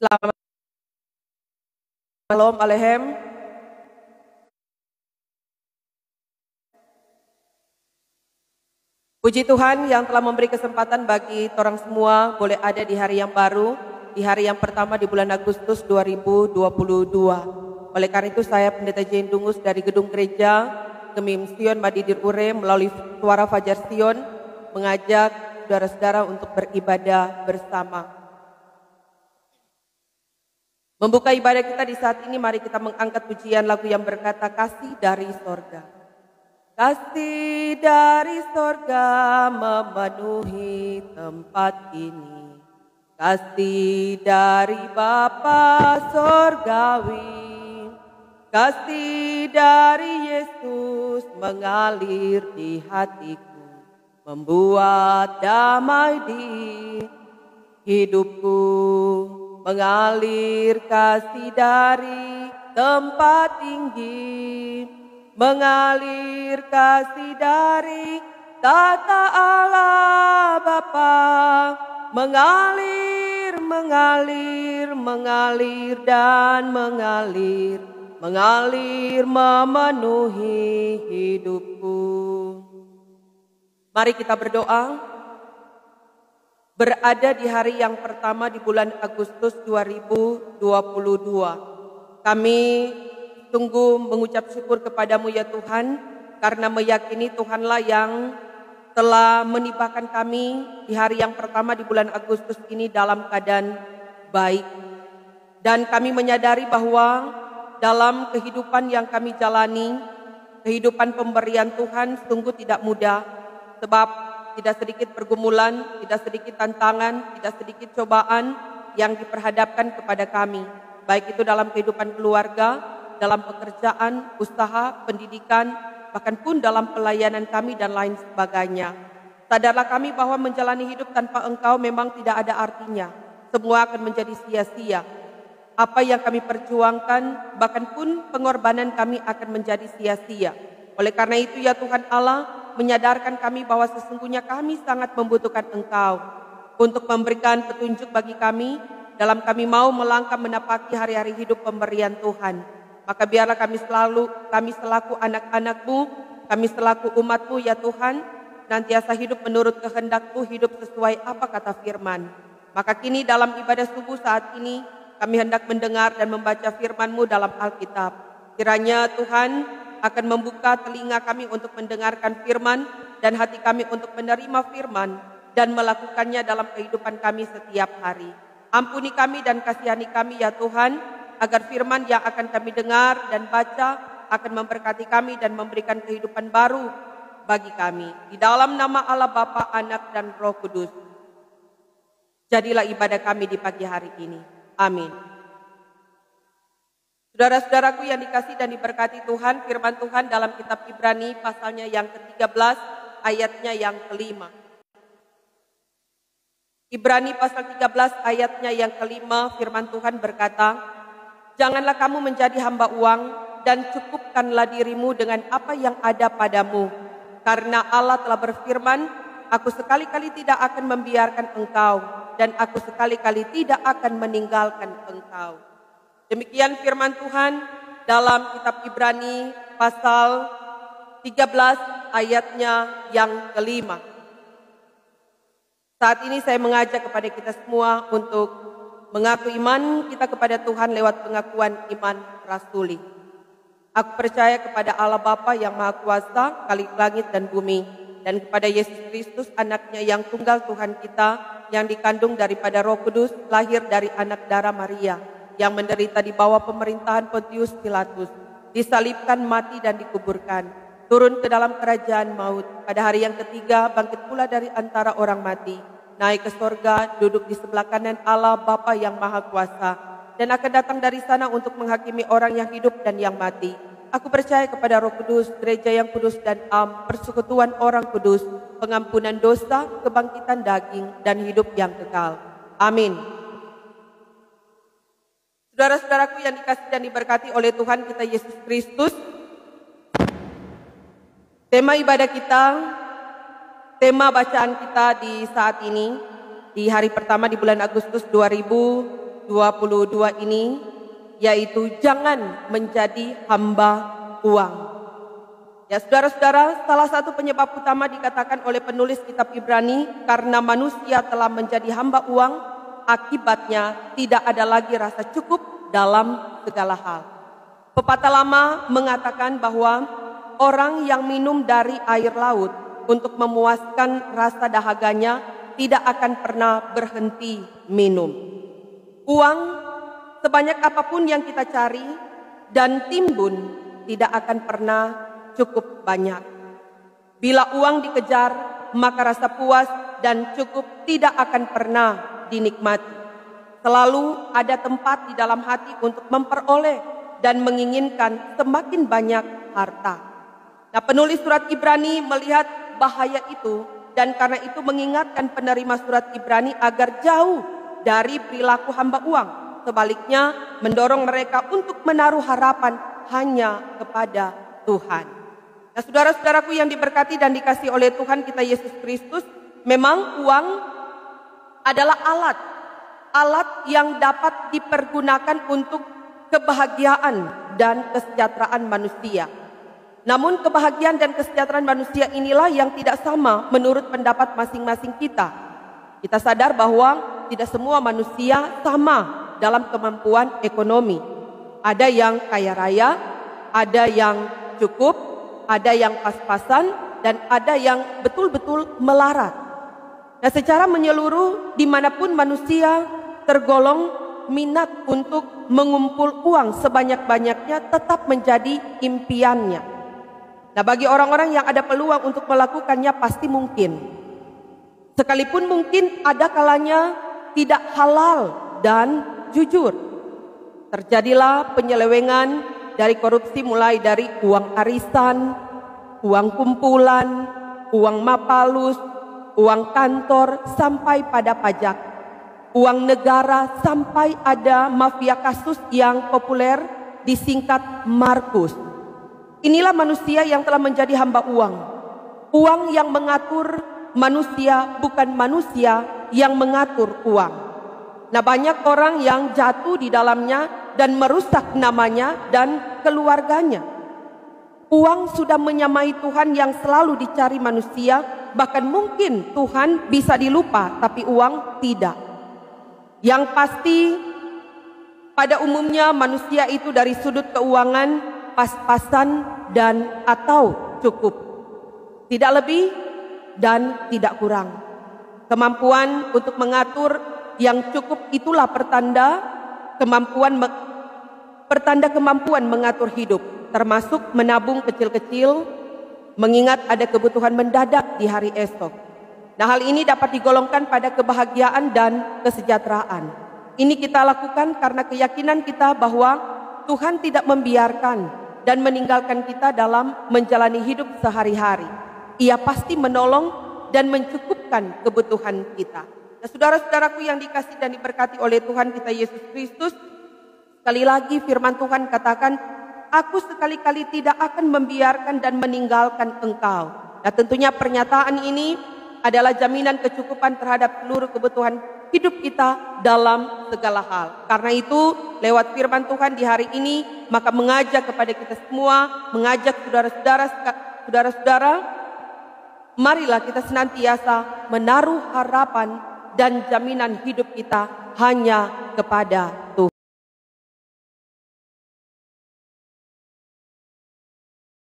Selamat malam, Alehem. Puji Tuhan yang telah memberi kesempatan bagi orang semua boleh ada di hari yang baru, di hari yang pertama di bulan Agustus 2022. Oleh karena itu saya Pendeta Jane Dungus dari Gedung Gereja Gemim Sion Madidir Ure melalui suara Fajar Sion mengajak saudara-saudara untuk beribadah bersama. Membuka ibadah kita di saat ini, mari kita mengangkat pujian lagu yang berkata Kasih dari Sorga. Kasih dari sorga memenuhi tempat ini. Kasih dari Bapa sorgawi. Kasih dari Yesus mengalir di hatiku. Membuat damai di hidupku. Mengalir kasih dari tempat tinggi. Mengalir kasih dari tata Allah Bapa, mengalir, mengalir, mengalir dan mengalir, mengalir memenuhi hidupku. Mari kita berdoa. Berada di hari yang pertama di bulan Agustus 2022. Kami sungguh mengucap syukur kepadamu ya Tuhan, karena meyakini Tuhanlah yang telah menibakan kami di hari yang pertama di bulan Agustus ini dalam keadaan baik. Dan kami menyadari bahwa dalam kehidupan yang kami jalani, kehidupan pemberian Tuhan sungguh tidak mudah. Sebab tidak sedikit pergumulan, tidak sedikit tantangan, tidak sedikit cobaan yang diperhadapkan kepada kami. Baik itu dalam kehidupan keluarga, dalam pekerjaan, usaha, pendidikan, bahkan pun dalam pelayanan kami dan lain sebagainya. Sadarlah kami bahwa menjalani hidup tanpa Engkau memang tidak ada artinya. Semua akan menjadi sia-sia. Apa yang kami perjuangkan, bahkan pun pengorbanan kami akan menjadi sia-sia. Oleh karena itu ya Tuhan Allah, menyadarkan kami bahwa sesungguhnya kami sangat membutuhkan Engkau untuk memberikan petunjuk bagi kami dalam kami mau melangkah menapaki hari-hari hidup pemberian Tuhan. Maka biarlah kami selaku anak-anak-Mu, kami selaku umat-Mu ya Tuhan, nantiasa hidup menurut kehendak-Mu, hidup sesuai apa kata firman. Maka kini dalam ibadah subuh saat ini, kami hendak mendengar dan membaca firman-Mu dalam Alkitab. Kiranya Tuhan akan membuka telinga kami untuk mendengarkan firman dan hati kami untuk menerima firman dan melakukannya dalam kehidupan kami setiap hari. Ampuni kami dan kasihani kami ya Tuhan, agar firman yang akan kami dengar dan baca akan memberkati kami dan memberikan kehidupan baru bagi kami. Di dalam nama Allah Bapa, Anak dan Roh Kudus. Jadilah ibadah kami di pagi hari ini. Amin. Saudara-saudaraku yang dikasih dan diberkati Tuhan, firman Tuhan dalam kitab Ibrani pasalnya yang ke-13, ayatnya yang ke-5. Ibrani pasal 13 ayatnya yang ke-5, firman Tuhan berkata, janganlah kamu menjadi hamba uang dan cukupkanlah dirimu dengan apa yang ada padamu. Karena Allah telah berfirman, aku sekali-kali tidak akan membiarkan engkau dan aku sekali-kali tidak akan meninggalkan engkau. Demikian firman Tuhan dalam kitab Ibrani pasal 13 ayatnya yang ke-5. Saat ini saya mengajak kepada kita semua untuk mengaku iman kita kepada Tuhan lewat pengakuan iman rasuli. Aku percaya kepada Allah Bapa yang Maha Kuasa, Khalik langit dan bumi, dan kepada Yesus Kristus anaknya yang tunggal Tuhan kita, yang dikandung daripada Roh Kudus, lahir dari anak darah Maria, yang menderita di bawah pemerintahan Pontius Pilatus, disalibkan, mati dan dikuburkan, turun ke dalam kerajaan maut, pada hari yang ketiga bangkit pula dari antara orang mati, naik ke sorga, duduk di sebelah kanan Allah Bapa yang Maha Kuasa, dan akan datang dari sana untuk menghakimi orang yang hidup dan yang mati. Aku percaya kepada Roh Kudus, gereja yang kudus dan persekutuan orang kudus, pengampunan dosa, kebangkitan daging, dan hidup yang kekal. Amin. Saudara-saudaraku yang dikasih dan diberkati oleh Tuhan kita Yesus Kristus, tema ibadah kita, tema bacaan kita di saat ini, di hari pertama di bulan Agustus 2022 2022 ini, yaitu jangan menjadi hamba uang. Ya saudara-saudara, salah satu penyebab utama dikatakan oleh penulis kitab Ibrani karena manusia telah menjadi hamba uang, akibatnya tidak ada lagi rasa cukup dalam segala hal. Pepatah lama mengatakan bahwa orang yang minum dari air laut untuk memuaskan rasa dahaganya tidak akan pernah berhenti minum. Uang sebanyak apapun yang kita cari dan timbun tidak akan pernah cukup banyak. Bila uang dikejar, maka rasa puas dan cukup tidak akan pernah dinikmati. Selalu ada tempat di dalam hati untuk memperoleh dan menginginkan semakin banyak harta. Nah, penulis surat Ibrani melihat bahaya itu dan karena itu mengingatkan penerima surat Ibrani agar jauh dari perilaku hamba uang. Sebaliknya mendorong mereka untuk menaruh harapan hanya kepada Tuhan. Nah, saudara-saudaraku yang diberkati dan dikasihi oleh Tuhan kita Yesus Kristus, memang uang adalah alat yang dapat dipergunakan untuk kebahagiaan dan kesejahteraan manusia. Namun kebahagiaan dan kesejahteraan manusia inilah yang tidak sama menurut pendapat masing-masing kita. Kita sadar bahwa tidak semua manusia sama dalam kemampuan ekonomi. Ada yang kaya raya, ada yang cukup, ada yang pas-pasan, dan ada yang betul-betul melarat. Nah, secara menyeluruh dimanapun manusia tergolong minat untuk mengumpul uang sebanyak-banyaknya tetap menjadi impiannya. Nah, bagi orang-orang yang ada peluang untuk melakukannya pasti mungkin. Sekalipun mungkin ada kalanya tidak halal dan jujur. Terjadilah penyelewengan dari korupsi mulai dari uang arisan, uang kumpulan, uang mapalus, uang kantor sampai pada pajak, uang negara sampai ada mafia kasus yang populer disingkat Markus. Inilah manusia yang telah menjadi hamba uang. Uang yang mengatur manusia, bukan manusia yang mengatur uang. Nah, banyak orang yang jatuh di dalamnya dan merusak namanya dan keluarganya. Uang sudah menyamai Tuhan yang selalu dicari manusia, bahkan mungkin Tuhan bisa dilupa, tapi uang tidak. Yang pasti pada umumnya manusia itu dari sudut keuangan pas-pasan dan atau cukup, tidak lebih dan tidak kurang. Kemampuan untuk mengatur yang cukup itulah pertanda kemampuan mengatur hidup, termasuk menabung kecil-kecil, mengingat ada kebutuhan mendadak di hari esok. Nah, hal ini dapat digolongkan pada kebahagiaan dan kesejahteraan. Ini kita lakukan karena keyakinan kita bahwa Tuhan tidak membiarkan dan meninggalkan kita dalam menjalani hidup sehari-hari. Ia pasti menolong dan mencukupkan kebutuhan kita. Nah, saudara-saudaraku yang dikasihi dan diberkati oleh Tuhan kita Yesus Kristus, sekali lagi firman Tuhan katakan, "Aku sekali-kali tidak akan membiarkan dan meninggalkan engkau." Nah, tentunya pernyataan ini adalah jaminan kecukupan terhadap seluruh kebutuhan hidup kita dalam segala hal. Karena itu, lewat firman Tuhan di hari ini, maka mengajak kepada kita semua, mengajak saudara-saudara, marilah kita senantiasa menaruh harapan dan jaminan hidup kita hanya kepada Tuhan.